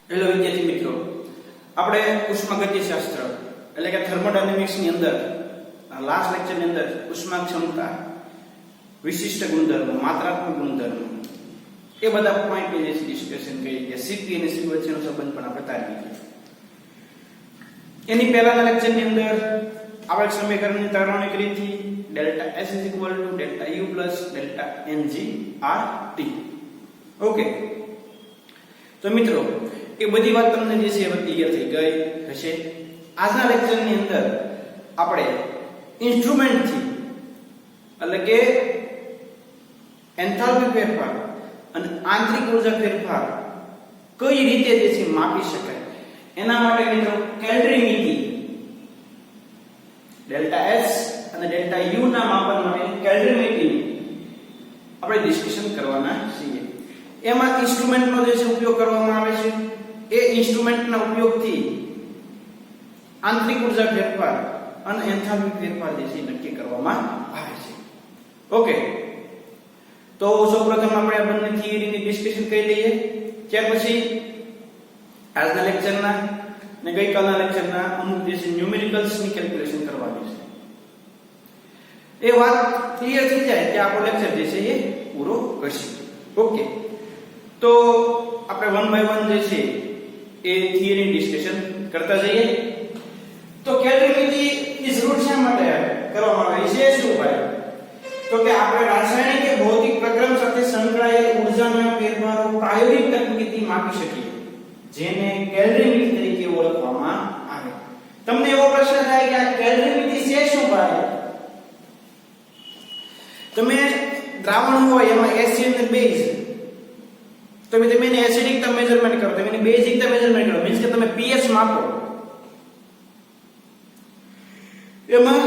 Hello વિદ્યાર્થી મિત્રો, આપણે ઉષ્માગતિશાસ્ત્ર એટલે કે થર્મોડાયનેમિક્સ ની અંદર લાસ્ટ લેક્ચર ની અંદર ઉષ્મા ક્ષમતા, વિશિષ્ટ ગુણધર્મો, માત્રાત્મક ગુણધર્મો એ બધા પોઈન્ટ ને જે ડિસ્કશન કરી કે Cp અને C વચ્ચેનો સંબંધ પણ આપણે તારવી દીધો. એની પહેલાના લેક્ચર ની અંદર આપણે સમીકરણની તારવણી કરી હતી delta S = delta U + delta Ng/T. Okay, તો મિત્રો એ બધી વાત તમને જે છે હવે ક્લિયર થઈ ગઈ હશે. આજના લેક્ચર ની અંદર આપણે ઇન્સ્ટ્રુમેન્ટ થી એટલે કે એન્થાલ્પી ફેરફાર અને આંતરિક ઉર્જા ફેરફાર કઈ રીતે જે છે માપી શકાય એના માટે મિત્રો કેલરીમીટર ડેલ્ટા S અને ડેલ્ટા U ના માપન માટે કેલરીમીટર આપણે ડિસ્કશન કરવાના છીએ. એમાં ઇન્સ્ટ્રુમેન્ટનો જે છે ઉપયોગ કરવામાં આવે છે. એ ઇન્સ્ટ્રુમેન્ટના ઉપયોગથી આંતરિક ઉર્જા ફેરફાર અને એન્થાલ્પી ફેરફાર જે છે નક્કી કરવામાં આવે છે. ઓકે, તો સૌપ્રથમ આપણે આ બંને થિયરીની ડિસ્કશન કરી લઈએ. ત્યાર પછી આજના લેક્ચરના ને ગઈકાલના લેક્ચરના અમુક જે છે ન્યુમેરિકલ્સની કેલ્ક્યુલેશન કરવાની છે. એ વાત ક્લિયર થઈ જાય કે આપણો લેક્ચર જે છે એ પૂરો કરશે. ઓકે, તો આપણે વન બાય વન જે છે એ થિયરી ડિસ્કશન કરતા જઈએ. તો કેલરીમીટરની જરૂર શા માટે કરવામાં આવે છે? શું ભાઈ? તો કે આપણે રાસાયણિક કે ભૌતિક પ્રક્રમ સાથે સંકળાયેલ ઊર્જાના ફેરફારો પ્રાયોગિક તકનીકથી માપી શકીએ, જેને કેલરીમીટર તરીકે ઓળખવામાં આવે. તમને એવો પ્રશ્ન થાય કે આ કેલરીમીટર છે શું ભાઈ? તમે દ્રાવણ હોય એમાં એસિડ અને બેઝ, તો તમે એને એસિડિકતા મેઝરમેન્ટ કરો, તમે એની બેઝિકતા મેઝરમેન્ટ કરો, મીન્સ કે તમે pH માપો. એમાં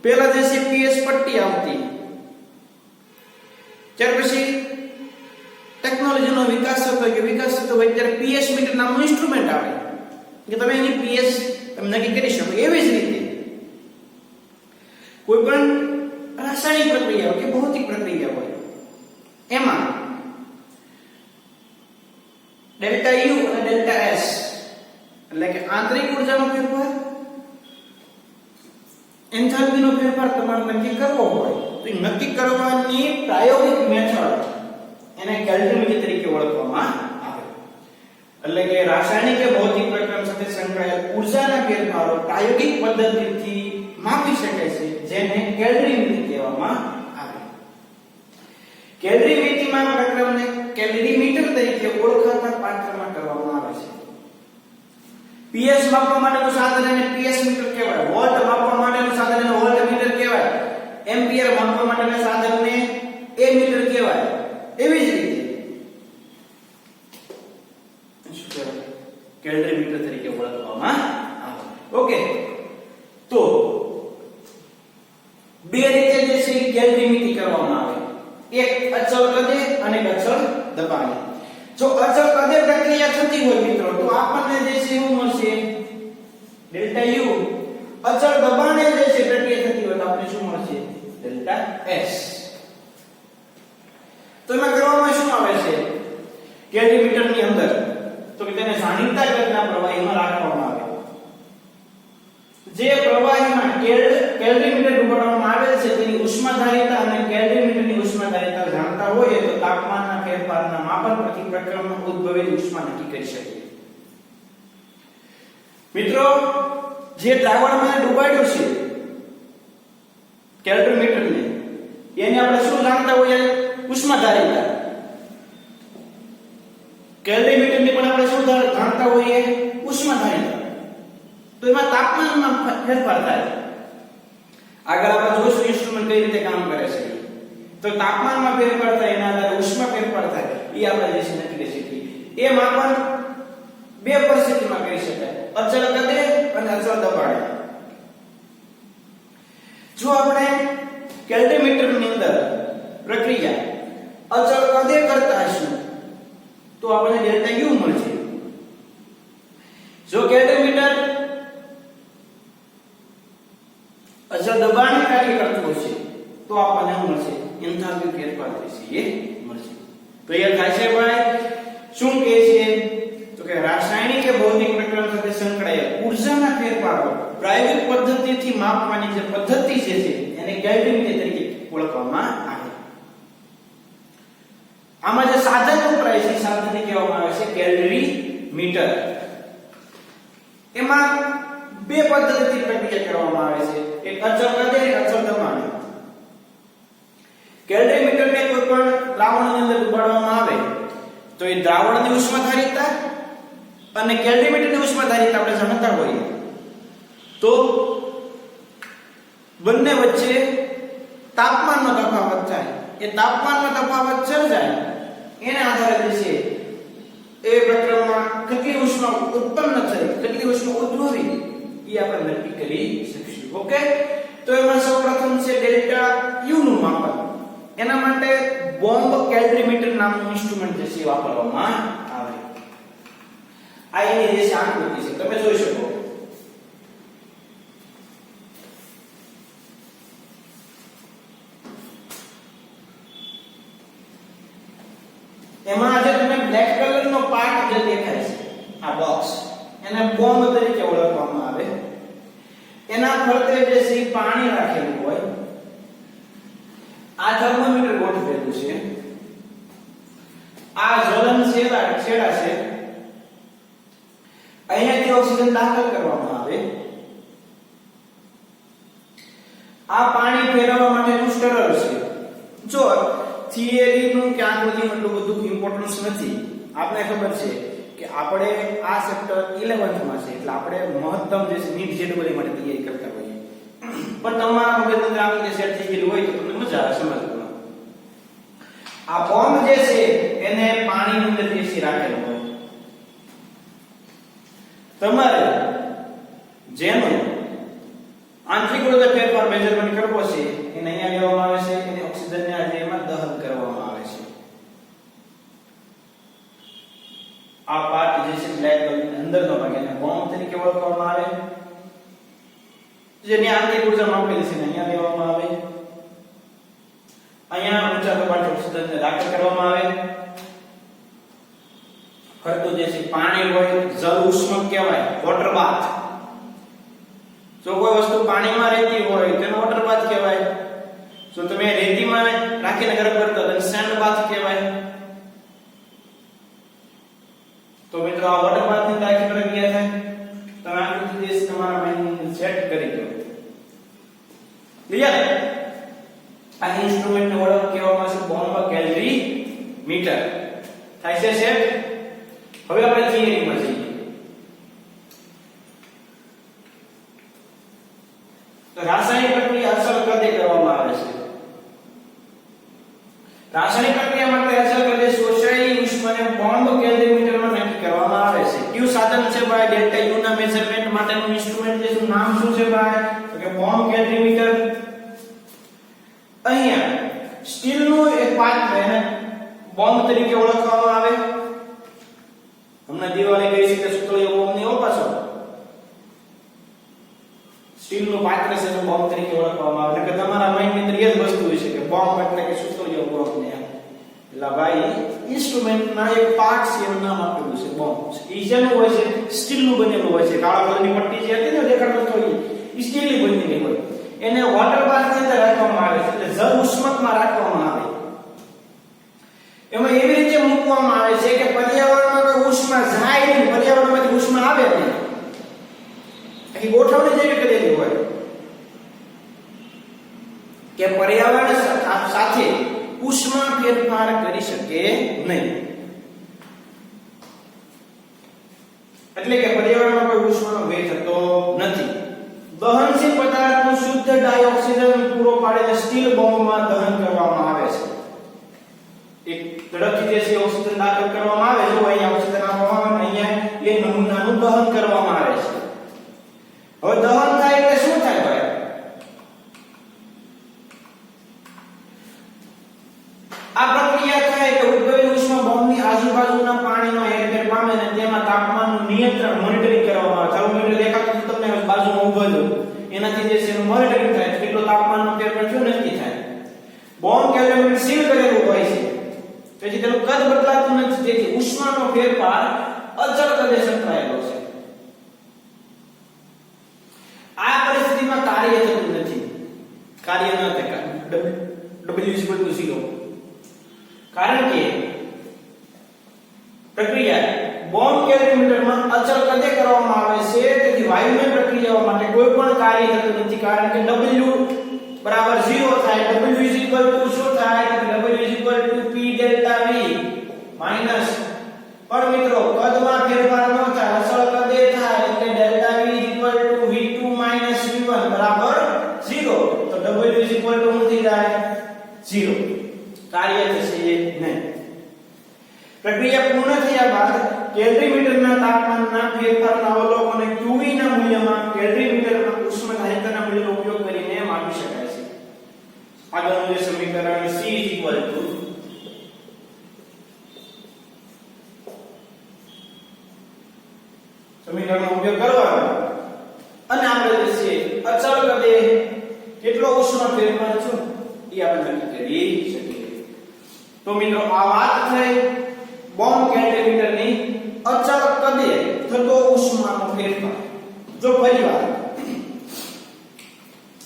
પહેલા જે છે pH પટ્ટી આવતી, ત્યાર પછી ટેકનોલોજીનો વિકાસ થતો હોય ત્યારે pH મીટર નામનું ઇન્સ્ટ્રુમેન્ટ આવે કે તમે એની pH તમે નક્કી કરી શકો. એવી જ રીતે કોઈ પણ રાસાયણિક પ્રક્રિયા કે ભૌતિક પ્રક્રિયા હોય એમાં ડેલ્ટા U અને ડેલ્ટા S એટલે કે આંતરિક ઉર્જાનો ફેરફાર, એન્થાલ્પીનો ફેરફાર તમારે નક્કી કરવો હોય તો એ નક્કી કરવાની પ્રાયોગિક મેથડ એને કેલરીમીટર તરીકે ઓળખવામાં આવે. એટલે કે રાસાયણિક કે ભૌતિક પ્રક્રિયા સાથે સંકળાયેલ ઊર્જાના ફેરફારો પ્રાયોગિક પદ્ધતિથી માપી શકાય છે, જેને કેલરીમીટર કહેવામાં આવે. કેલરીમીટરમાં પ્રક્રિયાને કેલરીમીટર તરીકે ઓળખાતા પાત્રમાં કરવામાં આવે છે. pH માપવા માટેનું સાધન એને pH મીટર કહેવાય, વોલ્ટ માપવા માટેનું સાધન એને વોલ્ટમીટર કહેવાય, એમ્પિયર માપવા માટેના સાધનને એમીટર કહેવાય. એવી જ રીતે શું કહેવાય? કેલરીમીટર તરીકે ઓળખવામાં આવે. ઓકે, તો બે રીતે જે છે કેલરીમીટર કરવામાં આવે. એક અચળ કદે અને એક અચળ દબાણે. જો અચળ કદે પ્રક્રિયા થતી હોય મિત્રો તો આપણને જે છે શું મળશે? Delta U. અચળ દબાણે જે છે પ્રક્રિયા થતી હોય તો આપણને શું મળશે? Delta S. તો એમાં કરવામાં શું આવે છે કેલરીમીટરની અંદર? તો કે તેને સાનિધ્ય કદના પ્રવાહીમાં રાખવામાં આવે. જે પ્રવાહીમાં કેલરીમીટર ડૂબાડવામાં આવેલ છે તેની ઉષ્માધારિતા અને કેલરીમીટરની ઉષ્માધારિતા જાણતા હોય તો તાપમાનના ફેરફારના માપન પરથી પ્રક્રમમાં ઉદ્ભવેલ ઉષ્મા નક્કી કરી શકીએ. મિત્રો, જે દ્રાવણમાં ડૂબાડ્યું છે કેલરીમીટરને, એને આપણે શું જાણતા હોઈએ? ઉષ્માધારિતા. કેલરીમીટરની પણ આપણે શું જાણતા હોઈએ? ઉષ્માધારિતા. તો એમાં તાપમાનમાં ફેરફાર થાય. આગળ આપણે જોઈશું ઇન્સ્ટ્રુમેન્ટ કઈ રીતે કામ કરે છે. તો તાપમાનમાં ફેરફાર થાય, એના આધારે ઉષ્મા ફેરફાર થાય, એ આપણે જે છે નક્કી કરી શકીએ. એ માપન બે પરિસ્થિતિમાં કરી શકાય, અચળ કદે અને અચળ દબાણે. જો આપણે કેલરીમીટરની અંદર પ્રક્રિયા અચળ કદે કરતા હશું તો આપણને ડેલ્ટા U મળશે. જો કેલરીમીટર અચળ દબાણે કાર્ય કરતું હશે તો આપણને શું મળશે? એન્થાલ્પી ફેરફાર થશે એ મળશે. ક્લિયર થાય છે ભાઈ? શું કહે છે તો કે રાસાયણિક કે ભૌતિક પ્રક્રિયા સાથે સંકળાયેલ ઊર્જાના ફેરફારો પ્રાયોગિક પદ્ધતિથી માપવાની જે પદ્ધતિ છે એને કેલ્વિનીમીટર તરીકે ઓળખવામાં આવે. આમાં જે સાધન વપરાય છે સાધનને કહેવામાં આવે છે કેલરીમીટર. એમાં બે પદ્ધતિથી પ્રક્રિયા કરવામાં આવે છે, એક અચળ કદ અને અચળ દબાણ. કેલરીમીટરને કોઈ પણ દ્રાવણની અંદર ડુબાડવામાં આવે તો એ દ્રાવણની ઉષ્માધારિતા અને કેલરીમીટરની ઉષ્માધારિતા આપણે જાણતા હોઈએ તો બંને વચ્ચે તાપમાનનો તફાવત થાય. એ તાપમાનનો તફાવત સર્જાય એના આધારે જે છે એ પ્રક્રિયામાં કેટલી ઉષ્મા ઉત્પન્ન થઈ, કેટલી ઉષ્મા ઉદ્ભવી એ આપણે નક્કી કરી શકીશું. ઓકે, તો એમાં સૌપ્રથમ છે ડેલ્ટા યુ નું માપન. એના માટે બોમ્બ કેલરીમીટર નામનું ઇન્સ્ટ્રુમેન્ટ જે છે વાપરવામાં આવે. આ એની જે આકૃતિ છે તમે જોઈ શકો. એમાં આજે તમે બ્લેક કલરનો પાર્ટ જે દેખાય છે આ બોક્સ એને બોમ્બ તરીકે ઓળખવામાં આવે. એના ફરતે જે છે પાણી રાખેલું હોય. આ થર્મોમીટર ગોઠવેલું છે. આ જ્વલન છેડા છે. અહીંયાથી ઓક્સિજન દાખલ કરવામાં આવે. આ પાણી ફેરવવા માટેનું સ્ટરર છે. જો થિયરી નું કે આકૃતિનું એટલું બધું ઇમ્પોર્ટન્સ નથી. આપણે ખબર છે કે આપણે આ ચેપ્ટર 11th માં છે એટલે આપણે મહત્તમ જે નીટ શેડ્યુલ માટે તૈયારી કરતા હોઈએ. પણ તમારા મગજની અંદર આકૃતિ સેટ થઈ ગયેલી હોય તો તમને મજા આવે સમજવામાં. આ બોમ્બ જે છે એને પાણીની અંદર જે રાખેલો હોય. તમારે જેનો આંતરિક ઊર્જા ફેરફાર મેઝરમેન્ટ કરવો છે એને અહીંયા લેવામાં આવે છે અને ઓક્સિજનને આજે એમાં દહન કરવામાં આવે છે. આ પાર્ટ જે છે બ્લેક કલરની અંદરનો ભાગ એને બોમ્બ તરીકે ઓળખવામાં આવે. જેની આંતરિક ઊર્જા માપેલી છે અહીંયા લેવામાં આવે. અહીંયા ઊંચા દબાણથી ઓક્સિજનને દાખલ કરવામાં આવે. ફરતું જે છે પાણી હોય જળ ઉષ્મક કહેવાય, વોટર બાથ. જો કોઈ વસ્તુ પાણીમાં રહેતી હોય તેનો વોટર બાથ કહેવાય. જો તમે રેતીમાં રાખીને ગરમ કરતા તો સેન્ડ બાથ કહેવાય. તો મિત્રો આ વોટર બાથની તારીખ પ્રક્રિયા થાય. તમે આકૃતિ દેશ તમારા માઇન્ડમાં સેટ કરી દો. ક્લિયર? આ ઇન્સ્ટ્રુમેન્ટને ઓળખ કહેવામાં આવે છે બોમ્બ કેલરીમીટર. થાય છે સેટ? હવે આપણે થિયરીમાં જઈએ. તો રાસાયણિક પ્રક્રિયા અચળ કદે કરવામાં આવે છે. રાસાયણિક પ્રક્રિયા માટે અચળ કદે શોષાયેલી ઉષ્માને બોમ્બ કેલરીમીટરમાં નક્કી કરવામાં આવે છે. કયું સાધન છે ભાઈ? ડેલ્ટા યુ ના મેઝરમેન્ટ માટેનું ઇન્સ્ટ્રુમેન્ટ છે. નામ શું છે ભાઈ? તો કે બોમ્બ કેલરીમીટર. અહીંયા સ્ટીલનું એક પાર્ટ એને બોમ્બ તરીકે ઓળખવામાં આવે. હમણાં દિવાળી ગઈ છે કે સુતળીયો બોમ્બ ની પાછો સ્ટીલનું પાત્ર છે તો બોમ્બ તરીકે ઓળખવામાં આવે. કે તમારા માઇન્ડની અંદર એ જ વસ્તુ હોય છે કે બોમ્બ એટલે કે સુતળીયો બોમ્બ ને એટલે ભાઈ ઇન્સ્ટ્રુમેન્ટના એક પાર્ટ છે એનું નામ આપેલું છે બોમ્બ. ઈ શેનું હોય છે? સ્ટીલનું બનેલું હોય છે. કાળા કલરની પટ્ટી જે હતી ને દેખાડતો થોડી ઈ સ્ટીલની બનેલી હોય. એને વોટર બાથની અંદર રાખવામાં આવે છે એટલે જળ ઉષ્મકમાં રાખવામાં આવે. એમાં એવી રીતે મૂકવામાં આવે છે કે પર્યાવરણમાં કોઈ ઉષ્મા જાય નહીં, પર્યાવરણમાંથી ઉષ્મા આવે નહીં. આખી ગોઠવણી જેવી કરેલી હોય કે પર્યાવરણ સાથે ઉષ્મા ફેરફાર કરી શકે નહીં. એટલે કે પર્યાવરણમાં કોઈ ઉષ્માનો વ્યય થતો નથી. દહનશીલ પદાર્થનું શુદ્ધ ડાયોક્સિજન પૂરો પાડીને સ્ટીલ બોમ્બમાં દહન કરવામાં આવે છે. એક ઝડપથી જે છે ઓક્સિજન દાખલ કરવામાં આવે છે. અહીંયા ઓક્સિજન આપવામાં આવે, અહીંયા એ નમૂનાનું દહન કરવામાં આવે છે. હવે દહન થાય એટલે શું થાય ભાઈ? આ પ્રક્રિયા થાય એટલે ઉદ્ભવેલી ઉષ્મા બોમ્બની આજુબાજુના પાણીનો હેરફેર પામે અને તેમાં તાપમાનનું નિયંત્રણ મોનિટરિંગ કરવામાં આવે. થર્મોમીટર દેખાતું તમને બાજુમાં ઊભો છો એનાથી જે છે એનું મોનિટરિંગ થાય કેટલો તાપમાનનો ફેરફાર થયો નક્કી થાય. બોમ્બ કેલરીમીટર સીલ કરેલું હોય છે તેથી તેનું કદ બદલાતું નથી, તેથી ઉષ્માનો ફેરફાર અચળ કદે સંકળાયેલો છે. આ પરિસ્થિતિમાં કાર્ય થતું નથી, કાર્ય ન થાય, W=0, કારણ કે પ્રક્રિયા બોમ્બ કેલરીમીટરમાં અચળ કદે કરવામાં આવે છે. તેથી વાયુમય પ્રક્રિયાઓ માટે કોઈ પણ કાર્ય થતું નથી, કારણ કે W=0 થાય. W= શું થાય? W=P ડેલ્ટા V માઈનસ, પણ મિત્રો કદમાં ફેરફાર ન થાય, અચળ કદે થાય, એટલે ડેલ્ટા V V2 V1 બરાબર 0. તો W શું થઈ જાય? 0. કાર્ય થશે નહીં. પ્રક્રિયા પૂર્ણ થયા બાદ કેલરીમીટરના તાપમાનના ફેરફારના અવલોકનને QV ના મૂલ્યમાં કેલરીમીટરના ઉષ્માધારિતાના મૂલ્યનો ઉપયોગ કરીને માપી શકાય છે. આગળનું જે સમીકરણ C સમીકરણનો ઉપયોગ કરવાનો અને આપણે જે છે અચળ કદે કેટલો ઉષ્મા ફેરફાર છે એ આપણે નક્કી કરી શકીએ. તો મિત્રો આ વાત થઈ બોમ્બ કેલરીમીટરની અચળ કદે થતો ઉષ્માનો ફેરફાર. જો ફરીવાર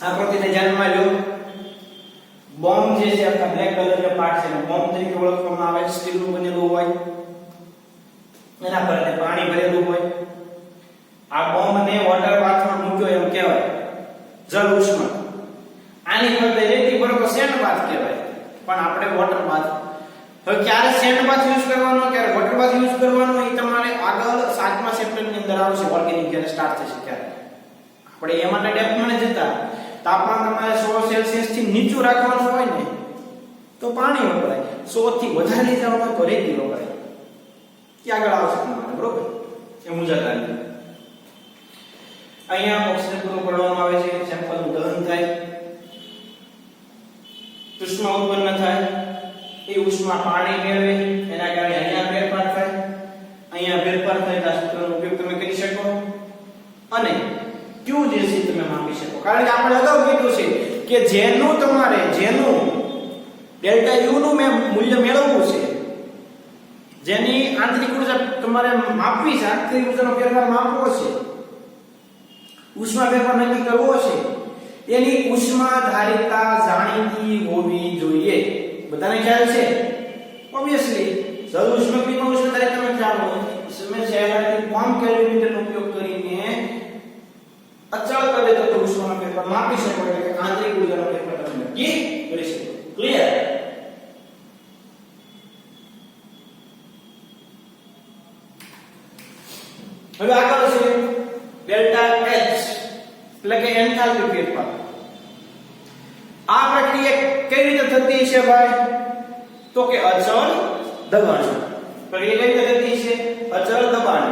આકૃતિને ધ્યાનમાં લો, બોમ્બ જે છે આ બ્લેક કલરનો પાર્ટ છે, બોમ્બ તરીકે ઓળખવામાં આવે છે. સ્ટીલનું બનેલું હોય, એના પર પાણી ભરેલું હોય. આ બોમ્બને વોટર બાથમાં મૂક્યો એમ કહેવાય, જળ ઉષ્મા. આની ફરતે રેતી પર તો સેન્ડ બાથ કહેવાય, પણ આપણે વોટર બાથ. હવે ક્યારે સેન્ડ બાથ યુઝ કરવાનો, ક્યારે વોટર બાથ યુઝ કરવાનો, એ તમારે આગળ 7મા ચેપ્ટરની અંદર આવશે, ઓર્ગેનિક જ્યારે સ્ટાર્ટ થશે ત્યારે. આપણે એ માટે ડેપ્થમાં ન જતા, તાપમાન તમારે 100 સેલ્સિયસ થી નીચું રાખવાનું હોય ને તો પાણી વપરાય, 100 થી વધારે જવાનું તો રેતી વપરાય. કે આગળ આવશે તમારે, બરોબર? એ મુજબ આવી અહીંયા ઓક્સિજન પૂરું પાડવામાં આવે છે, સેમ્પલનું દહન થાય, ઉષ્મા ઉત્પન્ન થાય, એ ઉષ્મા પાણી મેળવે, એના કારણે અહીંયા ફેરફાર થાય, અહીંયા ફેરફાર થાય તો આ સૂત્રનો ઉપયોગ તમે કરી શકો અને Q જે છે તમે માપી શકો. કારણ કે આપણે અગાઉ કીધું છે કે જેનું ડેલ્ટા U નું મૂલ્ય મેળવવું છે, જેની આંતરિક ઊર્જા તમારે માપવી છે, આંતરિક ઊર્જાનો ફેરફાર માપવો છે, ઉષ્મા ફેરફાર નક્કી કરવો છે, એની ઉષ્માધારિતા જાણીતી હોવી જોઈએ. બધાને ખ્યાલ છે? ઓબ્વિયસલી જળ ઉષ્માકીય ઉષ્માધારિતાનો ખ્યાલ હોય, તમે સહેલાઈથી બોમ્બ કેલરીમીટરનો ઉપયોગ કરીને અચળ કદે થતો ઉષ્માનો ફેરફાર માપી શકો, એટલે કે આંતરિક ઊર્જાનો ફેરફાર તમે નક્કી કરી શકો. ક્લિયર? હવે આગળ છે ડેલ્ટા H, એટલે કે એન્થાલ્પી ફેરફાર. આ પ્રક્રિયા કઈ રીતે થતી છે ભાઈ? તો કે અચળ દબાણ. પ્રક્રિયા કઈ રીતે થતી છે? અચળ દબાણ.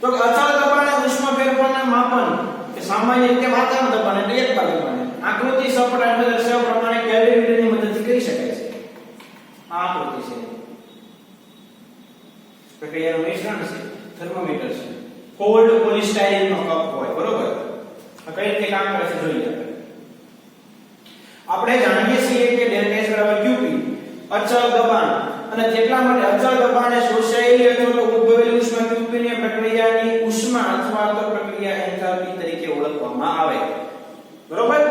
તો કે અચળ દબાણે ઉષ્મા ફેરફારના માપન કે સામાન્ય રીતે વાતાવરણ દબાણ એટલે એક ભાગ દબાણ આકૃતિ સપાટ દર્શાવવા પ્રમાણે કેલરીમીટરની મદદથી કરી શકાય છે. આ આકૃતિ છે, પ્રક્રિયાનું મિશ્રણ છે, થર્મોમીટર છે, કોલ્ડ પોલિસ્ટાયરીનનો કપ હોય, બરોબર? આ કઈ રીતે કામ કરે છે જોઈએ. આપણે જાણીએ છીએ કે ડેલ્ટા H QP અચળ દબાણ, અને જેટલા માટે અચળ દબાણે શોષાયેલી અથવા તો ઉદ્ભવેલી ઉષ્મા QP ની પ્રક્રિયાની ઉષ્મા અથવા તો પ્રક્રિયા એન્થાલ્પી તરીકે ઓળખવામાં આવે, બરોબર?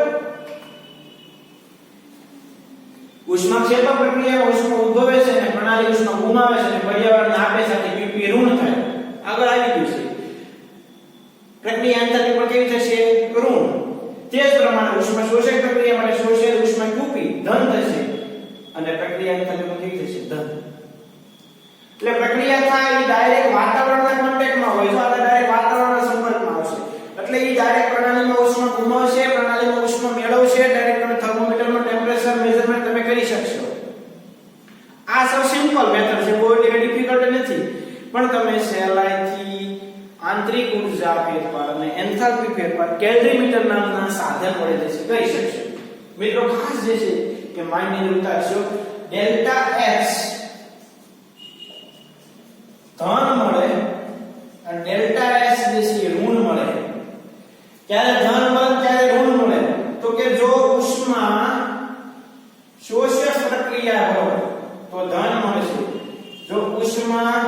ઉષ્માક્ષેપક પ્રક્રિયામાં ઉષ્મા ઉદ્ભવે છે અને પ્રણાલી ઉષ્મા ગુમાવે છે અને પર્યાવરણને આપે છે, QP ઋણ થાય. આગળ આવી ગયું છે પ્રક્રિયા એન્થાલ્પી પણ કેવી થશે? ઋણ. તે જ પ્રમાણે ઉષ્મા શોષક પ્રક્રિયા માટે શોષાયેલ ઉષ્મા QP ધન થશે અને પ્રક્રિયા એન્થાલ્પી કેવી થશે? ધન. એટલે પ્રક્રિયા થાય એ ડાયરેક્ટ વાતાવરણના કોન્ટેક્ટમાં હોય, તો આ ડાયરેક્ટ વાતાવરણના સંપર્કમાં આવશે, એટલે એ ડાયરેક્ટ પ્રણાલીમાં ઉષ્મા ગુમાવશે, પ્રણાલીમાં ઉષ્મા મેળવશે. ડાયરેક્ટ તમે થર્મોમીટરમાં ટેમ્પરેચર મેઝરમેન્ટ તમે કરી શકશો. આ સૌ સિમ્પલ મેથડ છે, બહુ ડિફિકલ્ટ નથી, પણ તમે સહેલાઈથી આંતરિક ઊર્જા ફેરફાર અને એન્થાલ્પી ફેરફાર કેલરીમીટર નામના સાધન વડે જે કરી શકશો. મિત્રો ખાસ જે છે કે માઇન્ડની ઉતારશો, ડેલ્ટા H ધન મળે અને ડેલ્ટા S જે છે ઋણ મળે. ક્યારે ધન મળે, ક્યારે ઋણ મળે? તો કે જો ઉષ્મા શોષક પ્રક્રિયા હોય તો ધન મળશે, ઉષ્મા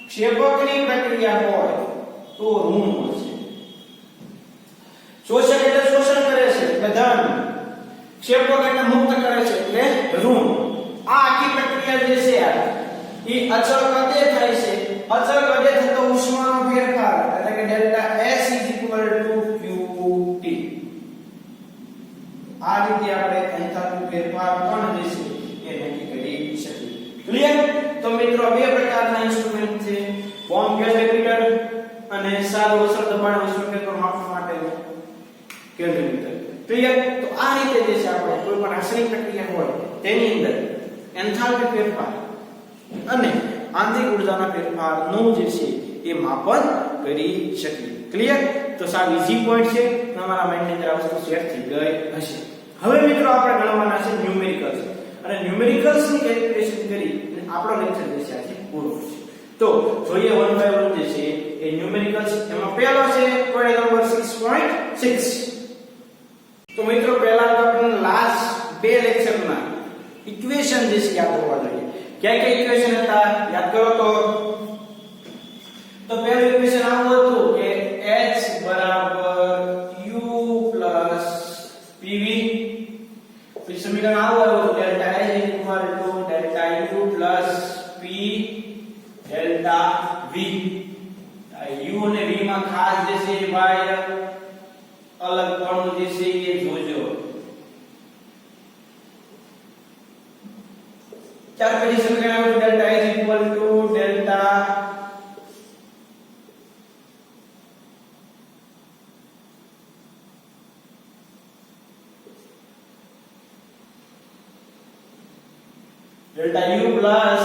ક્ષેપકની પ્રક્રિયા હોય તો ઋણ મળશે. શોષક એટલે શોષણ કરે છે એટલે ધન, ક્ષેપક એટલે મુક્ત કરે છે એટલે ઋણ. આ આખી પ્રક્રિયા જે છે એ અચળ કદે થાય છે. અચળ કદે થતો ઉષ્માનો ફેરફાર એટલે કે ડેલ્ટા S q_T. આ રીતે આપણે એન્થાલ્પી ફેરફાર પણ જે છે એ નક્કી કરી શકીએ. ક્લિયર? તો મિત્રો બે પ્રકારના ઇન્સ્ટ્રુમેન્ટ છે, બોમ્બ કેલ્વીમીટર અને સાદું અસર દબાણ ઉષ્મા ફેરફાર માપવા માટેનું કેલ્વીમીટર. ક્લિયર? તો આ રીતે જે છે આપણે કોઈ પણ રાસાયણિક પ્રક્રિયા હોય તેની અંદર એન્થાલ્પી ફેરફાર અને આંતરિક ઊર્જાના ફેરફારનું જે છે એ માપન કરી શકીએ. ક્લિયર? તો સાવ ઈઝી પોઈન્ટ છે, તમારા માઇન્ડની અંદર આ વસ્તુ સેટ થઈ ગઈ હશે. હવે મિત્રો આપણે ગણવાના છે ન્યુમેરિકલ્સ, અને ન્યુમેરિકલ્સ ની કેલ્ક્યુલેશન કરી અને આપણો લેક્ચર જે છે આજે પૂરો થશે. તો જોઈએ વન બાય વન જે છે એ ન્યુમેરિકલ્સ. એમાં પહેલો છે પોઈન્ટ નંબર 6.6. તો મિત્રો પહેલા તો આપણે લાસ્ટ બે લેક્ચરના ઇક્વેશન જે છે યાદ હોવા જોઈએ. ક્યાં ઇક્વેશન હતા યાદ કરો તો પહેલું ઇક્વેશન આવું હતું કે H u PV. પછી સમીકરણ આવું હતું delta H delta U P delta V. U અને V માં ખાસ જે છે ભાઈ અલગ કોણ જે છે એ જોજો. ચાર પછી સમીકરણ આવું delta H delta delta U plus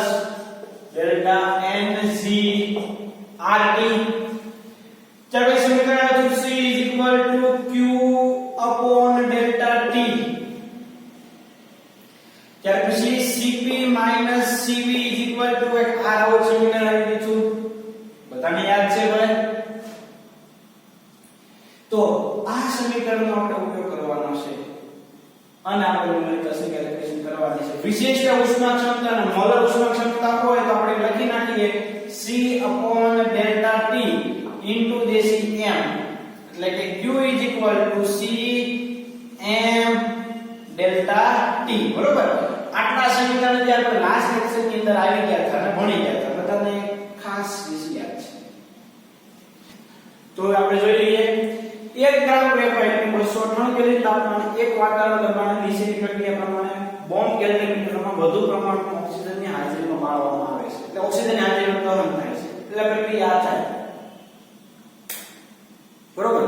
delta NC RT. ચાલો સમીકરણ આવતું C is equal to Q upon delta T. ત્યાર પછી Cp minus Cv is equal to એક આ આવું સમીકરણ આવી દીધું, બધાને યાદ છે ભાઈ? તો આ સમીકરણનો આપણે ઉપયોગ કરવાનો છે અને આપણે ન્યુમેરિકલ્સની કેલ્ક્યુલેશન કરવાની છે. વિશિષ્ટ ઉષ્મા ક્ષમતા અને મોલર ઉષ્મા ક્ષમતા હોય તો આપણે લખી નાખીએ C upon delta T into dcm, એટલે કે Q is equal to C m delta T. બરોબર? આટલા સમીકરણ જે આપણે લાસ્ટ લેક્ચર ની અંદર આવી ગયા હતા અને ભણી ગયા હતા, બધાને ખાસ યાદ છે. તો આપણે જોઈ લઈએ 1 ગ્રામ ગ્રેફાઇટ નું 298 કેલ્વિન તાપમાન 1 વાતાવરણ દબાણ નીચેની પ્રક્રિયા પ્રમાણે બોમ્બ કેલ્વિમીટરમાં વધુ પ્રમાણમાં ઓક્સિજનની હાજરીમાં બાળવામાં આવે છે. એટલે ઓક્સિજનની હાજરીમાં દહન થાય છે એટલે પ્રક્રિયા થાય. બરોબર?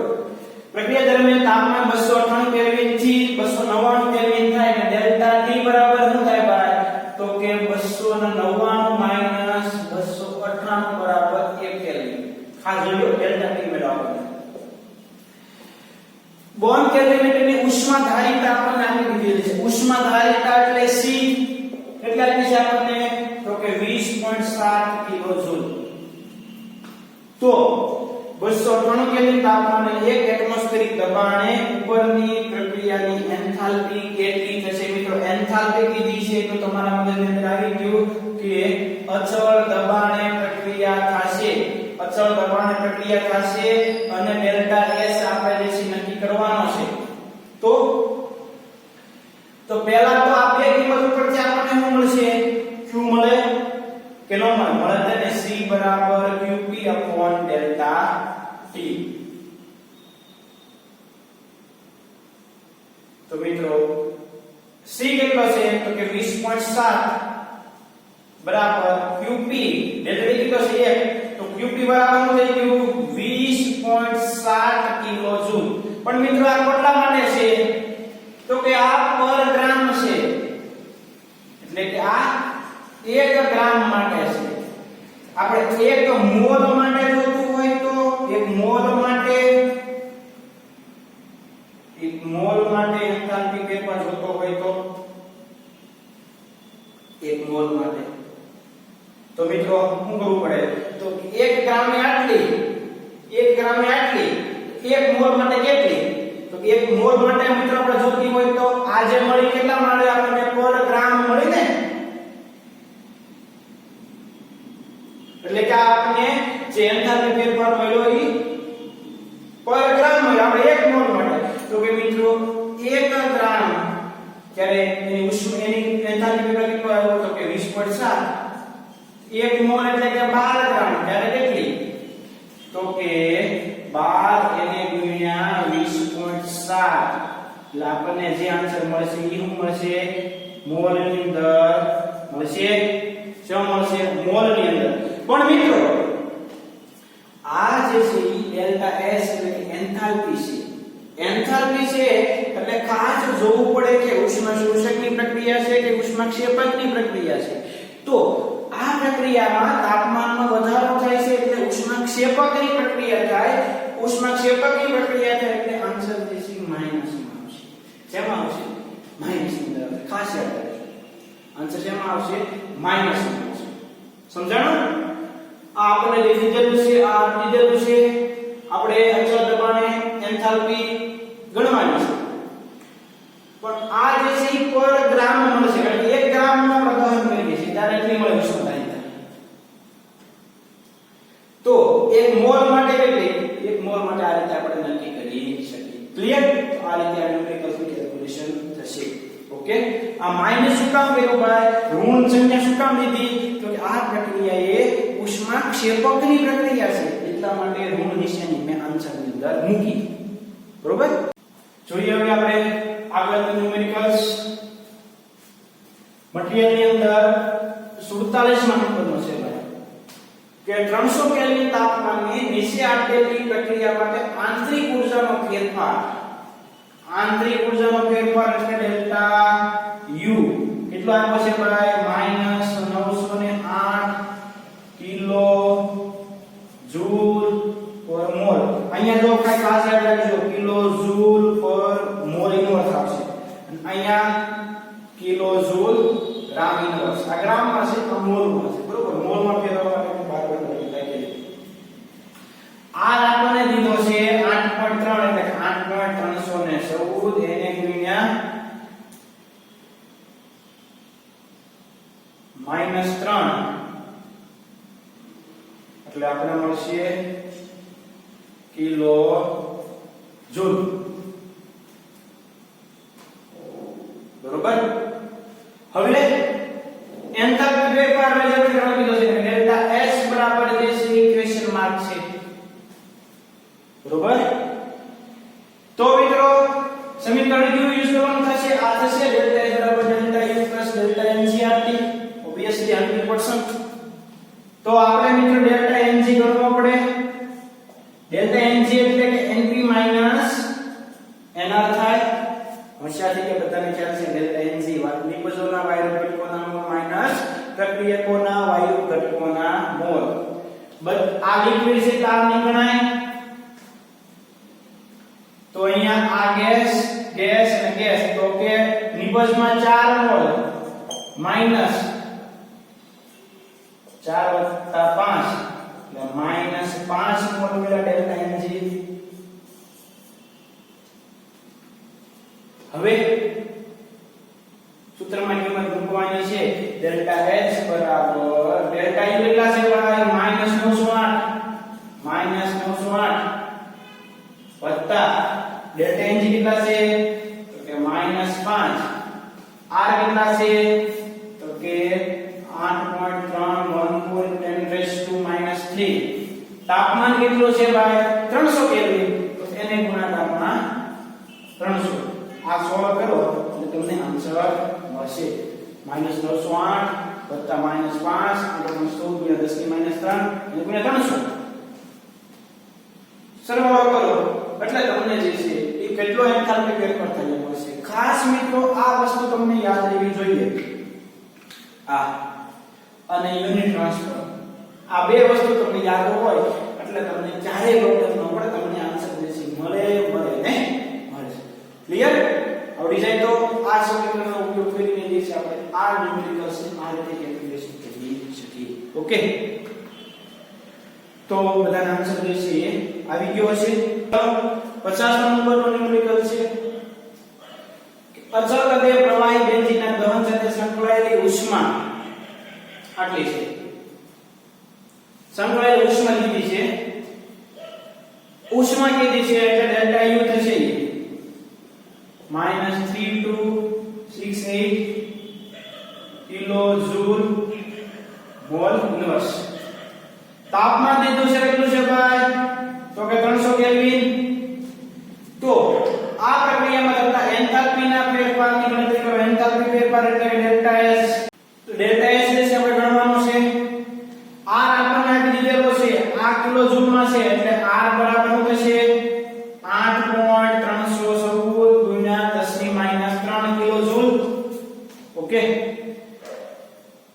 પ્રક્રિયા દરમિયાન તાપમાન 298 કેલ્વિન થી 299 કેલ્વિન થાય એટલે ડેલ્ટા T બરાબર શું થાય ભાઈ? તો કે 299 માઈનસ 298 બરાબર 1 કેલ્વિન. ખાસ જોજો ડેલ્ટા T મેળવવા. બોમ્બ કેલ્વિમીટરની ઉષ્માધારિતા આપણને આપી દીધેલી છે. ઉષ્માધારિતા એટલે C કેટલા આપી છે આપણને? તો કે 20.7 કિલોજૂલ. તો 298 કેલ્વિન તાપમાને 1 એટમોસ્ફિયરિક દબાણે ઉપરની પ્રક્રિયાની એન્થાલ્પી કેટલી થશે? મિત્રો એન્થાલ્પી કીધી છે તો તમારા મગજની અંદર આવી ગયું કે અચળ દબાણે પ્રક્રિયા થશે. અચળ દબાણે પ્રક્રિયા થશે અને ડેલ્ટા S આપણે જે છે નક્કી કરવાનો છે. તો પહેલા તો આ બે કિંમત ઉપરથી આપણને શું મળશે? Q મળે કે ન મળે? મળે તેને C બરાબર QP upon delta T. તો મિત્રો C કેટલો છે? તો કે 20.7 બરાબર QP ડેલ્ટા T કેટલો છે? 1. તો QP બરાબર શું થઈ ગયું? 20.7 કિલોજૂલ. પણ મિત્રો આ કેટલા માટે છે? તો કે આ પર ગ્રામ છે, એટલે કે આ 1 ગ્રામ માટે છે. આપણે 1 મોલ માટે જોતું હોય તો 1 મોલ માટે એન્થાલ્પી ફેરફાર જોતો હોય તો 1 મોલ માટે તો મિત્રો શું કરવું પડે? તો 1 ગ્રામે આટલી 1 મોલ માટે કેટલી? તો 1 મોલ માટે મિત્રો આપણે જોતી હોય તો આ જે મળી કેટલા મળે આપણને? પર ગ્રામ મળી ને. એટલે કે આપણે જે એન્થાલ્પી ફેરફાર મળ્યો એ પર ગ્રામ મળ્યો આપણે 1 મોલ માટે. તો કે મિત્રો 1 ગ્રામ ત્યારે એની એન્થાલ્પી ફેરફાર કેટલો આવ્યો તો કે 20.7. 1 મોલ એટલે કે 12 ગ્રામ ત્યારે કેટલી તો કે 12 એને ગુણ્યા 20.7 એટલે આપણને જે આન્સર મળશે એ શું મળશે મોલ ની અંદર મળશે. શું મળશે મોલ ની અંદર. પણ મિત્રો આ જે છે ડેલ્ટા S એટલે કે એન્થાલ્પી છે. એન્થાલ્પી છે એટલે ખાસ જોવું પડે કે ઉષ્માશોષકની પ્રક્રિયા છે કે ઉષ્માક્ષેપકની પ્રક્રિયા છે. તો આ પ્રક્રિયામાં તાપમાનમાં વધારો થાય છે એટલે ઉષ્માક્ષેપકની પ્રક્રિયા થાય. ઉષ્માક્ષેપકની પ્રક્રિયા થાય એટલે આન્સર જે છે માઈનસ માં આવશે. શેમાં આવશે માઈનસ ની અંદર. ખાસ યાદ રાખજો આન્સર શેમાં આવશે માઈનસ માં આવશે. સમજાણું? આ આપણે જે દીધેલું છે આ દીધેલું છે આપણે અચળ દબાણે એન્થાલ્પી ગણવાની છે. પણ આ જે છે પર ગ્રામ મળશે કારણ કે 1 ગ્રામ નો પ્રદહન કરીએ છીએ ત્યારે એટલી મળે ઉષ્ણતા. તો 1 મોલ માટે કેટલી 1 મોલ માટે આ રીતે આપણે નક્કી કરી શકીએ. ક્લિયર? તો આ રીતે આ ન્યુમેરિકલ્સની કેલ્ક્યુલેશન થશે. ઓકે. આ માઈનસ શું કામ કર્યું ભાઈ? ઋણ સંખ્યા શું કામ લીધી? તો કે આ પ્રક્રિયા એ ઉષ્માક્ષેપકની પ્રક્રિયા છે એટલા માટે ઋણ નિશાની મેં આન્સરની અંદર મૂકી. બરોબર? જોઈએ હવે આપણે આગળનું ન્યુમેરિકલ્સ. મટીરીયલ ની અંદર 47 માં નંબરનો છે ભાઈ કે 300 કેલ્વિન તાપમાને નીચે આપેલી પ્રક્રિયા માટે આંતરિક ઊર્જાનો ફેરફાર. આંતરિક ઊર્જાનો ફેરફાર એટલે ડેલ્ટા U કેટલો આવ્યો છે ભાઈ -908 કિલો જૂલ પર મોલ. અહીંયા જો કઈ ખાસ યાદ રાખજો કિલો જૂલ પર મોલ ઇન્વર્સ આવશે અને અહીંયા કિલો જૂલ ગ્રામ ઇન્વર્સ. આ ગ્રામ માં છે આ મોલ માં છે. બરોબર? મોલ માં ફેરવવા માટે બારબર લખાઈ દે. આ આપણને દીધો છે 8.3 એટલે 8.314 એને ગુણ્યા -3 એટલે આપણે મળશે કિલો જૂલ. બરોબર? હવે એન્થાલ્પી ફેરફાર ને આપણે ગણો કીધો છે ડેલ્ટા S બરાબર જે છે ક્વેશ્ચન માર્ક છે. બરોબર? તો મિત્રો સમીકરણ ક્યુ યુઝ કરવાનું થશે આ થશે ડેલ્ટા S બરાબર delta U delta NCRT obviously 100%. તો આપણે મિત્રો ડેલ્ટા NG ગણવો પડે. ડેલ્ટા NG એટલે કે NP NR થાય. હોશિયારી કે બધાને ખ્યાલ છે ડેલ્ટા NG નિપજોના વાયુ ઘટકોના મોલ માઈનસ પ્રક્રિયકોના વાયુ ઘટકોના મોલ. આ લિક્વિડ છે તાર નહીં ગણાય. તો અહીંયા આ ગેસ અને ગેસ તો કે નિપજમાં 4 મોલ માઈનસ 4 + 5 એટલે -5 મોલ મેળા ડેલ્ટા NG. હવે સૂત્રમાં કિંમત મૂકવાની છે ડેલ્ટા H બરાબર ડેલ્ટા U કેટલા છે ભાઈ -908 વત્તા ડેલ્ટા NG કેટલા છે તો કે -5 R કેટલા છે તો કે 8.314 10 - 3 તાપમાન કેટલું છે ભાઈ 300 કેલ્વિન તો એને ગુણાકારમાં 300 આ સોલ્વ કરો એટલે તમને આન્સર મળશે -908 વત્તા -5 એટલે 100 * 10 - 3 એટલે ગુણ્યા 300 સરવાળો કરો એટલે તમને જે છે એ કેટલો એન્થાલ્પી ફેરફાર થયો મળશે. ખાસ મિત્રો આ વસ્તુ તમને યાદ રહેવી જોઈએ. આ અને યુનિટ ટ્રાન્સફર આ બે વસ્તુ તમને યાદ હોય એટલે તમને ક્યારેય પ્રોબ્લેમ ન પડે. તમને આન્સર જે છે મળે ને મળે. ક્લિયર? આવડી જાય તો આ સમીકરણનો ઉપયોગ કરીને જે છે આપણે આ ન્યુમેરિકલ્સ ને આ રીતે કેલ્ક્યુલેશન કરી શકીએ. ઓકે? તો બધાના આન્સર જે છે એ આવી ગયો છે. 50 નંબરનો ન્યુમેરિકલ છે અચળ કદે પ્રવાહી બેન્ઝીનના દહન સાથે સંકળાયેલી ઉષ્મા આટલી છે. સંકળાયેલ ઉષ્મા લીધી છે, ઉષ્મા કીધી છે એટલે ડેલ્ટા યુ થશે -3268 કિલો જૂલ મોલ ઇન્વર્સ. તાપમાન દીધું છે કેટલું છે ભાઈ? તો કે 300 કેલ્વિન. તો આ પ્રક્રિયામાં થતા એન્થાલ્પીના ફેરફારની ગણતરી કરો. એન્થાલ્પી ફેરફાર એટલે કે ડેલ્ટા એસ. તો ડેલ્ટા એસ જે છે આપણે ગણવાનો છે. આર આપણને આપી દીધેલો છે, આ કિલો જૂલમાં છે એટલે આર બરાબર શું થશે? 8.314 × 10 - 3 કિલો જૂલ. ઓકે.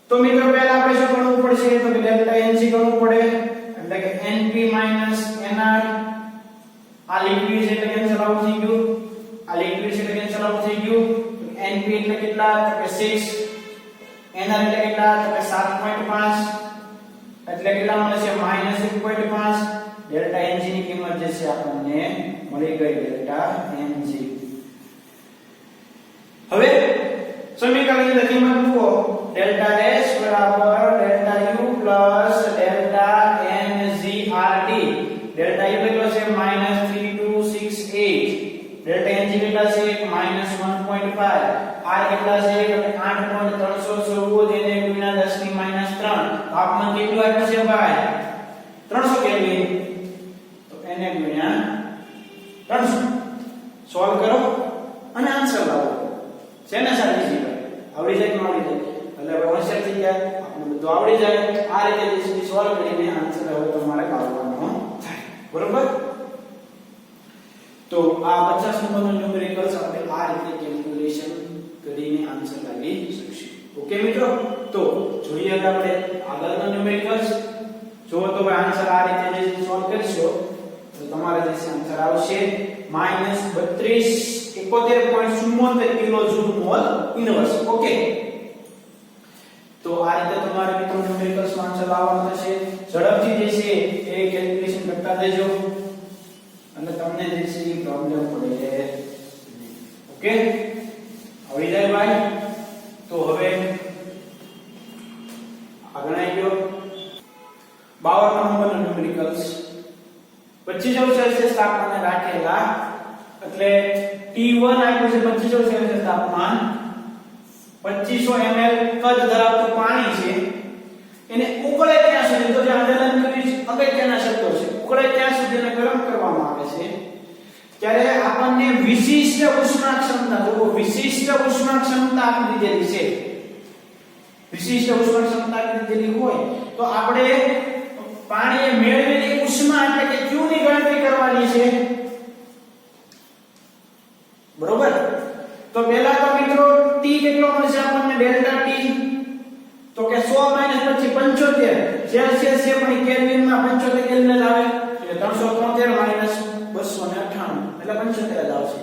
તો મિત્રો પહેલા આપણે શું ગણવું પડશે? તો કે ડેલ્ટા એનસી ગણવું પડે એટલે કે NP - NR. આ લિક્વિડ છે એટલે કેન્સલ આઉટ થઈ ગયું, આ લિક્વિડ છે એટલે કેન્સલ આઉટ થઈ ગયું. NP એટલે કેટલા? તો કે 6. NR એટલે કેટલા? તો કે 7.5 એટલે કેટલા મળે છે? -1.5. ડેલ્ટા NG ની કિંમત જે છે આપણને મળી ગઈ ડેલ્ટા NG. હવે સમીકરણની અંદર કિંમત મૂકો. ડેલ્ટા S બરાબર delta U plus delta NGRT. Delta U કેટલો છે? -3268. ડેલ્ટા NG કેટલા છે? -1.5. R કેટલા છે? 8.314 એને ગુણ્યા 10 ની -3. તાપમાન કેટલું આપ્યું છે ભાઈ? 300 કેલ્વિન. તો એને ગુણ્યા 300. સોલ્વ કરો અને આન્સર લાવો. છે ને સાચી છે ભાઈ? આવડી જાય કે ન આવડી જાય? એટલે હવે હોશિયાર થઈ ગયા, આપણે બધું આવડી જાય. આ રીતે જે સોલ્વ કરીને આન્સર હવે તમારે કાઢવાનો થાય. બરોબર? તો આ 50 નંબરનો ન્યુમેરિકલ્સ આપણે આ રીતે કેલ્ક્યુલેશન કરીને આન્સર લાવી શકીશું. ઓકે મિત્રો? તો જોઈએ હવે આપણે આગળનો ન્યુમેરિકલ્સ. જો તો ભાઈ આન્સર આ રીતે જે સોલ્વ કરશો તો તમારે જે આન્સર આવશે -3271.74 kilo joule mall inverse. Okay. તો આ રીતે તમારે મિત્રો ન્યુમેરિકલ્સ માં આન્સર લાવવાનો થશે. ઝડપથી જે છે એ કેલ્ક્યુલેશન કરતા જજો અને તમને જે છે એ પ્રોબ્લેમ પડે. ઓકે? આવડી જાય ભાઈ? તો હવે આગળ આવી ગયો 52 નંબરનો ન્યુમેરિકલ્સ. 25 સેલ્સિયસ તાપમાને રાખેલા એટલે T1 આપ્યું છે 25 સેલ્સિયસ તાપમાન, 2500 ml કદ ધરાવતું પાણી છે. એને ઉકળે ત્યાં સુધી, તો જે આંદોલન કર્યું છે અગત્યના શબ્દો છે, ઉકળે ત્યાં સુધી એને ગરમ કરવામાં આવે છે. ત્યારે આપણને વિશિષ્ટ ઉષ્મા ક્ષમતા, જો વિશિષ્ટ ઉષ્મા ક્ષમતા આપી દીધેલી છે, વિશિષ્ટ ઉષ્મા ક્ષમતા આપી દીધેલી હોય તો આપણે પાણીએ મેળવેલી ઉષ્મા એટલે કે Q ની ગણતરી કરવાની છે. બરોબર? તો પહેલા તો મિત્રો T કેટલો મળશે આપણને? ડેલ્ટા T તો કે 100 પછી 75 સેલ્સિયસ છે પણ કેલ્વિન માં 75 કેલ્વિન જ આવે એટલે 373 - 298 એટલે 75 જ આવશે.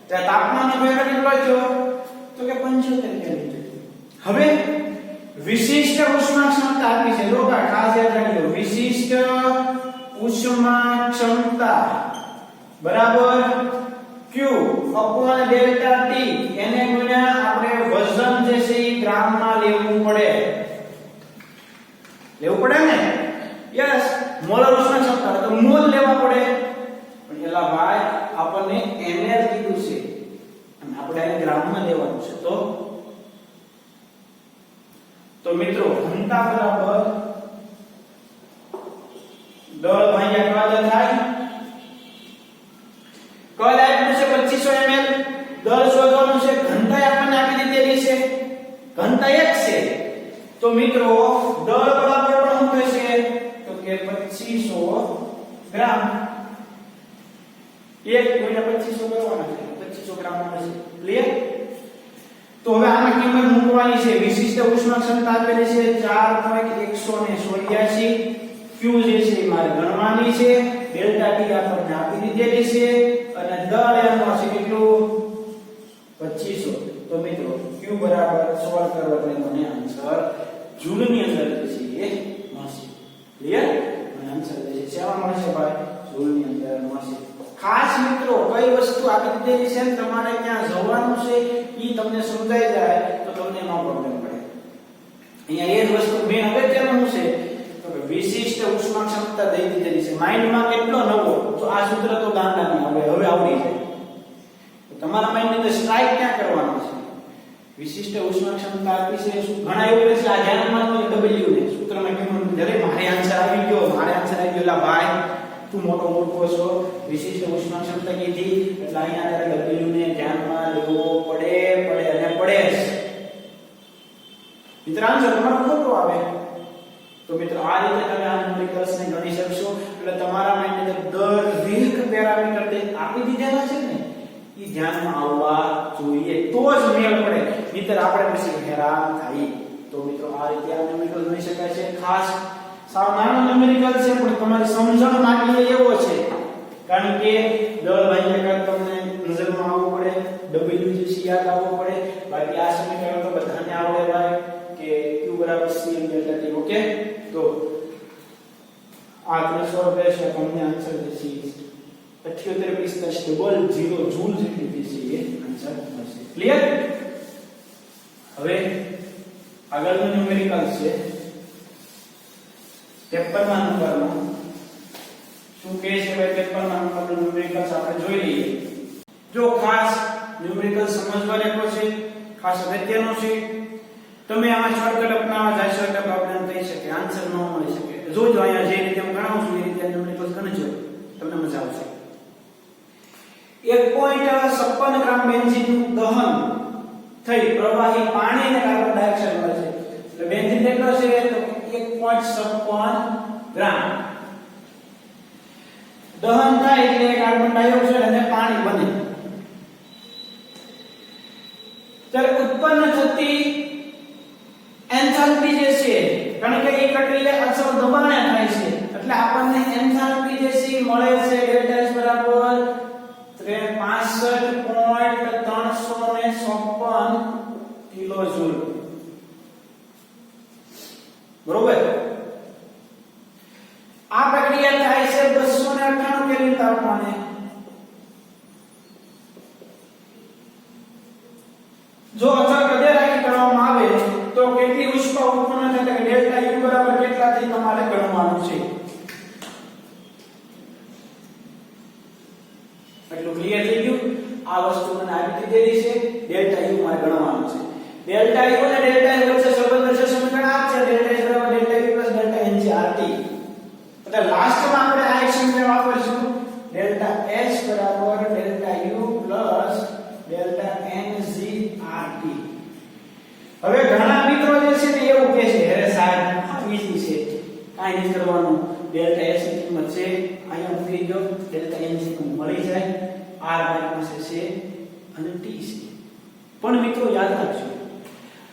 ત્યાં તાપમાનનો ફેરફાર કેટલો થયો? તો કે 75 કેલ્વિન. હવે વિશિષ્ટ ઉષ્મા ક્ષમતા આપી છે. લોકા ખાસ યાદ રાખજો, વિશિષ્ટ ઉષ્મા ક્ષમતા બરાબર Q upon ડેલ્ટા T. એને ગુણ્યા આપણે વજન જે છે એ ગ્રામમાં લેવું પડે. લેવું પડે ને? યસ. મોલર ઉષ્મા ક્ષમતા તો મોલ લેવા પડે. પણ એલા ભાઈ આપણને ml કીધું છે અને આપણે એને ગ્રામમાં લેવાનું છે. તો મિત્રો ઘનતા બરાબર દળ ભાગ્યા કદ થાય. કદ આપ્યું છે 2500 ml, દળ શોધવાનું છે, ઘનતા આપણને આપી દીધેલી છે, ઘનતા 1 છે. તો મિત્રો દળ બરાબર પણ શું થશે? તો કે 2500 ગ્રામ. 1 ગુણ્યા 2500 કરવાના છે, 2500 ગ્રામ મળશે. ક્લિયર? તો હવે આમાં કિંમત મૂકવાની છે. વિશિષ્ટ ઉષ્મા ક્ષમતા આપેલી છે 4.187. Q જે છે મારે ગણવાની છે, ડેલ્ટા T આપણને આપી દીધેલી છે અને દળ એનો છે કેટલું? 2500. તો મિત્રો Q બરાબર સોલ્વ કરો એટલે મને આન્સર જૂલની અંદર જે છે એ મળશે. ક્લિયર? મને આન્સર જે છે શેમાં મળશે ભાઈ? જૂલની અંદર મળશે. ખાસ મિત્રો કઈ વસ્તુ આપી દીધેલી છે તમારે ક્યાં જવાનું છે ઈ તમને સમજાઈ જાય તો તમને નો પ્રોબ્લેમ પડે. અહીંયા એ જ વસ્તુ મેં હવે કેવું છે તો વિશિષ્ટ ઉષ્મા ઉષ્મા ક્ષમતા દઈ દીધેલી છે. માઇન્ડમાં કેટલો નવો, તો આ સૂત્ર તો ગાંડાની હવે આવડી જાય. તો તમારા માઇન્ડની અંદર સ્ટ્રાઇક ક્યાં કરવાનો છે? વિશિષ્ટ ઉષ્મા ક્ષમતા આપી છે. શું ઘણા એવું કહે છે આ ધ્યાનમાં તો W ને સૂત્રમાં કેમ જરે મારે આન્સર આવી ગયો, લા ભાઈ તું મોટો મૂર્ખો છો. વિશિષ્ટ ઉષ્મા ક્ષમતા કીધી એટલે અહીંયા તારે W ને ધ્યાનમાં લેવો પડે અને પડે જ. મિત્ર આન્સર તમારો ખોટો આવે. તો મિત્રો આ રીતે તમે આ ન્યુમેરિકલ્સ ને ગણી શકશો. એટલે તમારા માઇન્ડની અંદર દરેક પેરામીટર તે આપી દીધેલા છે ને એ ધ્યાનમાં આવવા જોઈએ, તો જ મેળ પડે. મિત્ર આપણે પછી હેરાન થાય. તો મિત્રો આ રીતે આ ન્યુમેરિકલ ગણી શકાય છે. ખાસ સાવ નાનો ન્યુમેરિકલ છે પણ તમારી સમજણ માટે એવો છે, કારણ કે દળ ભાગ્યાકાર તમને નજરમાં આવવું પડે, WGC યાદ આવવું પડે. બાકી આ સમીકરણ તો બધાને આવડે ભાઈ કે Q = CM ΔT. ઓકે, તો આ 300 રહેશે. તમને આન્સર દેશે 784500 જૂલ જેટલી દેશે એ આન્સર મળશે. ક્લિયર? હવે આગળનું ન્યુમેરિકલ છે 53મા નંબરનો. શું કહે છે ભાઈ 53મા નંબરનું ન્યુમેરિકલ્સ આપણે જોઈ લઈએ. જો ખાસ ન્યુમેરિકલ સમજવા જેવો છે, ખાસ અગત્યનો છે. તમે આમાં શોર્ટકટ અપનાવવા જશો એટલે પ્રોબ્લેમ થઈ શકે, આન્સર ન મળી શકે. જોજો અહીંયા જે રીતે હું ગણાવું છું એ રીતે ન્યુમેરિકલ્સ ગણજો, તમને મજા આવશે. 1.56 ગ્રામ બેન્ઝીનનું દહન થઈ પ્રવાહી પાણી અને કાર્બન ડાયોક્સાઇડ મળે છે. એટલે બેન્ઝીન કેટલો છે? તો 1.56 ગ્રામ દહન થાય એટલે કાર્બન ડાયોક્સાઇડ અને પાણી બને. ત્યારે ઉત્પન્ન થતી એન્થાલ્પી જે છે, કારણ કે એ પ્રક્રિયા અચળ દબાણે થાય છે એટલે આપણને એન્થાલ્પી જે છે મળે છે ΔS બરાબર 65.356 કિલોજૂલ. બરોબર? આ પ્રક્રિયા થાય છે 298 કેલ્વિન તાપમાને. જો અચળ કદે રાખી કરવામાં આવે તો કેટલી ઉષ્મા ઉત્પન્ન થાય કે ΔU બરાબર કેટલાથી તમારે ગણવાનું છે. એટલું ક્લિયર થઈ ગયું? આ વસ્તુ મને આવી દીધેલી છે, ΔU મારે ગણવાનું છે. ΔU અને ΔU વચ્ચે સંબંધ છે, સમીકરણ આ છે ΔS બરાબર ΔU ΔNGRT. એટલે લાસ્ટમાં આપણે આ એક સમીકરણ વાપરશું ΔS બરાબર ΔU ΔNGRT. હવે ઘણા મિત્રો જે છે ને એવું કહે છે અરે સાહેબ આ ઈઝી છે, કાઈ નથી કરવાનું, ΔS ની કિંમત છે અહીંયા મૂકી દો, ΔN ની કિંમત મળી જાય, R મારી પાસે છે અને T છે. પણ મિત્રો યાદ રાખજો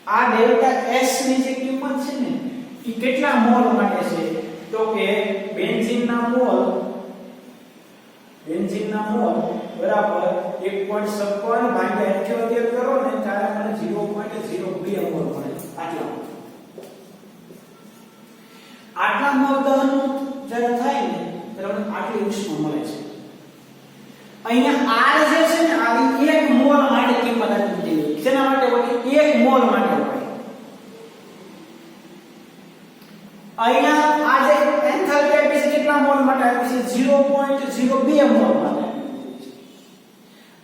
આ ΔS ની જે કિંમત છે ને એ કેટલા મોલ માટે છે? તો કે બેન્ઝીનના મોલ બરાબર 1.56 ભાગ્યા 78 કરો ને ત્યારે મને 0.02 મોલ મળે. આટલા મોલ દહન જ્યારે થાય ને ત્યારે મને આટલી ઉષ્મા મળે છે. અહીંયા R જે છે ને આ 1 મોલ માટે કિંમત આપી દીધી છે. શેના માટે હોય? 1 મોલ માટે હોય. અહીંયા આ જે એન્થાલ્પી આપી છે કેટલા મોલ માટે આપી છે? 0.02 મોલ માટે.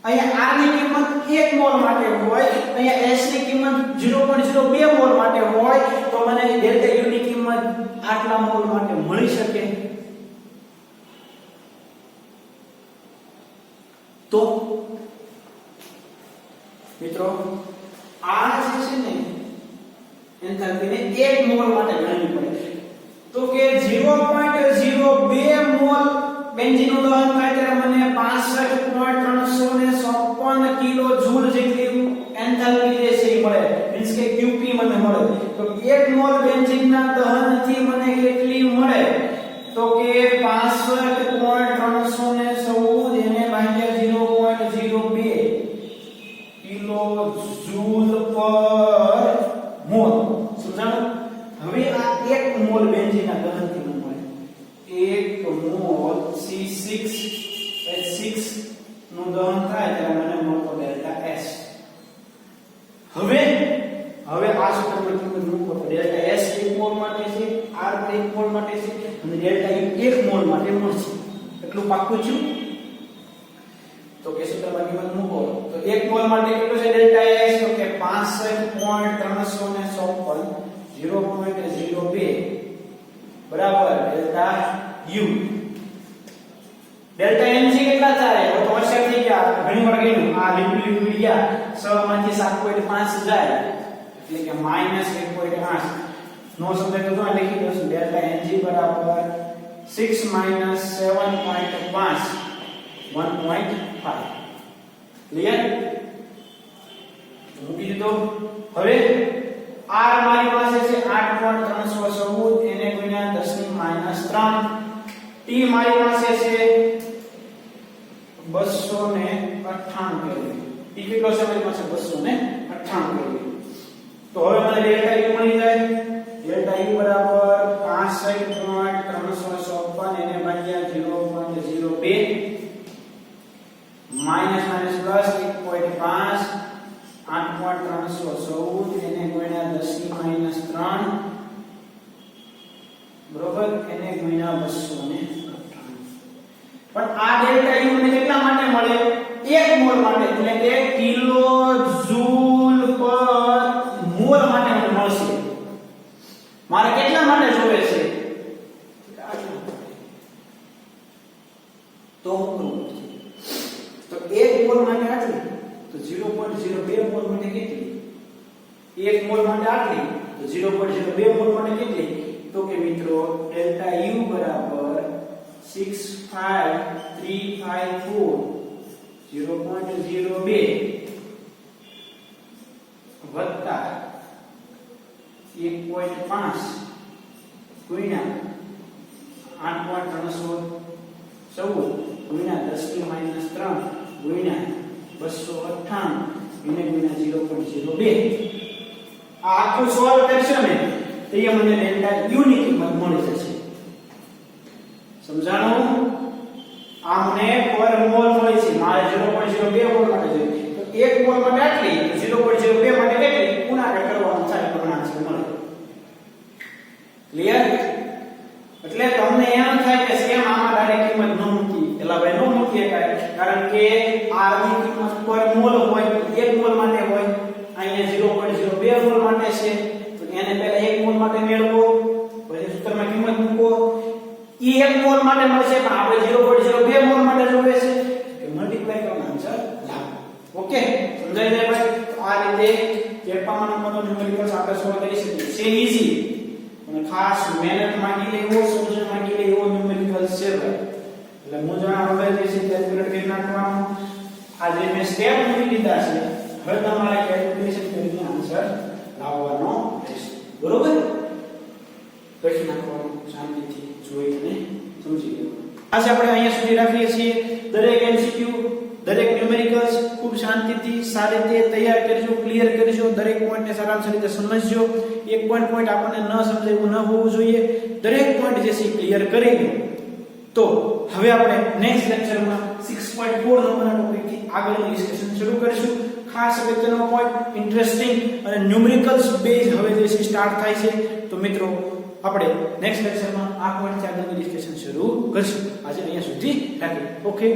અહીંયા R ની કિંમત 1 મોલ માટે હોય, અહીંયા S ની કિંમત 0.02 મોલ માટે હોય, તો મને ΔU ની કિંમત આટલા મોલ માટે મળી શકે. તો મિત્રો આ જે છે ને એન્થાલ્પીને 1 મોલ માટે ગણવી પડે. તો કે 0.02 મોલ બેન્ઝીનનું દહન થાય ત્યારે મને 65.356 કિલો જૂલ જેટલી એન્થાલ્પી જે છે એ મળે, મીન્સ કે QP મને મળે. તો 1 મોલ બેન્ઝીનના દહનથી મને કેટલી મળે? તો કે 65.314 એને ભાગ્યા 0.02 કિલો જૂલ પર મોલ. સમજાણું? હવે આ 1 મોલ બેન્ઝીનના દહનથી મળે 1 મોલ C6H6 નું દહન થાય ત્યારે મને મળતો ΔS. હવે આ સૂત્રમાં કિંમત મૂકો તો ΔS 1 મોલ માટે છે, R 1 મોલ માટે છે અને ΔU 1 મોલ માટે મળશે એટલું પાક્કું છું તો કે સૂત્રમાં કિંમત મૂકો તો 1 મોલ માટે કેટલું છે ડેલ્ટા S તો કે 65.354 0.02 બરાબર ડેલ્ટા U ડેલ્ટા Ng કેટલા ચાલે તો હોશિયાર થઈ ગયા ઘણી વાર ગયું આ લિક્વિડ ગયા 6 માંથી 7.5 જાય એટલે કે -1.8 નો સમજાય તો લખી દો ડેલ્ટા Ng બરાબર 6 7.5 1.5 ક્લિયર મૂકી દીધો હવે R મારી પાસે છે 8.314 એને ગુણ્યા 10 ની -3 T મારી પાસે છે 298 કેલ્વિન T કેટલો છે મારી પાસે 298 કેલ્વિન તો હવે મને ડેલ્ટા U મળી જાય ડેલ્ટા U બરાબર 65.354 એને ભાગ્યા 0.02 માઈનસ માઈનસ પ્લસ 1.5 8.314 એને ગુણ્યા 10 ની -3 બરોબર એને ગુણ્યા 298 પણ આ ડેલ્ટા U મને કેટલા માટે મળે 1 મોલ માટે એટલે કે કિલો જૂલ પર મોલ માટે મને મળશે મારે કેટલા માટે જોવે છે તો હું કરું તો 1 મોલ માટે આટલી તો 0.02 મોલ માટે કેટલી 1 મોલ માટે આટલી તો 0.02 મોલ માટે કેટલી તો કે મિત્રો ડેલ્ટા U બરાબર 65354 0.02 વત્તા 1.5 ગુણ્યા 8.314 ગુણ્યા 10 ની -3 ગુણ્યા 298 એને ગુણ્યા 0.02 આ આખું સોલ્વ કરશો ને તો એ મને ડેલ્ટા U ની કિંમત મળી જશે સમજાણું આ મને પર મોલ મળી છે મારે 0.02 મોલ માટે જોઈએ તો 1 મોલ માટે આટલી 0.02 માટે કેટલી ગુણાકાર કરવાનું થાય તો આન્સર મળે ક્લિયર એટલે તમને એમ થાય કે સેમ આમાં ડાયરેક્ટ કિંમત ન મૂકી એલા ભાઈ ન મૂકીએ કારણ કે R ની કિંમત પર મોલ હોય 1 મોલ માટે હોય અહીંયા 0.02 મોલ માટે છે તો એને પહેલા 1 મોલ માટે મેળવો પછી સૂત્રમાં કિંમત મૂકો એ 1 મોલ માટે મળશે પણ આપણે 0.02 મોલ માટે જોઈએ છે કે મલ્ટીપ્લાય કરવાનો આન્સર લાવો ઓકે સમજાઈ જાય ભાઈ તો આ રીતે પેપરમાં નંબરનો ન્યુમેરિકલ્સ આપણે સોલ્વ કરી શકીએ છે ઈઝી અને ખાસ મહેનત માંગી લે એવો સમજણ માંગી લે એવો ન્યુમેરિકલ્સ છે ભાઈ એટલે મૂંઝવણ વગર જે છે કેલ્ક્યુલેટ કરી નાખવાનું આ જે મેં સ્ટેપ મૂકી દીધા છે હવે તમારે કેલ્ક્યુલેશન કરીને આન્સર લાવવાનો રહેશે બરોબર કરી નાખવાનું શાંતિથી જોઈને સમજી લેવાનું આજે આપણે અહીંયા સુધી રાખીએ છીએ દરેક MCQ દરેક ન્યુમેરિકલ્સ ખૂબ શાંતિથી સારી રીતે તૈયાર કરજો ક્લિયર કરજો દરેક પોઈન્ટને સારાંશ રીતે સમજજો એક પોઈન્ટ આપણને ન સમજાયું ન હોવું જોઈએ દરેક પોઈન્ટ જે છે ક્લિયર કરી લો તો હવે આપણે નેક્સ્ટ લેક્ચરમાં 6.4 નંબરના ટોપિકથી આગળનું ડિસ્કશન શરૂ કરીશું ખાસ અગત્યનો પોઈન્ટ ઇન્ટરેસ્ટિંગ અને ન્યુમેરિકલ્સ બેઝ હવે જે છે સ્ટાર્ટ થાય છે તો મિત્રો આપણે નેક્સ્ટ લેક્ચરમાં આ પોઈન્ટથી આગળનું ડિસ્કશન શરૂ કરીશું આજે અહીંયા સુધી રાખીએ ઓકે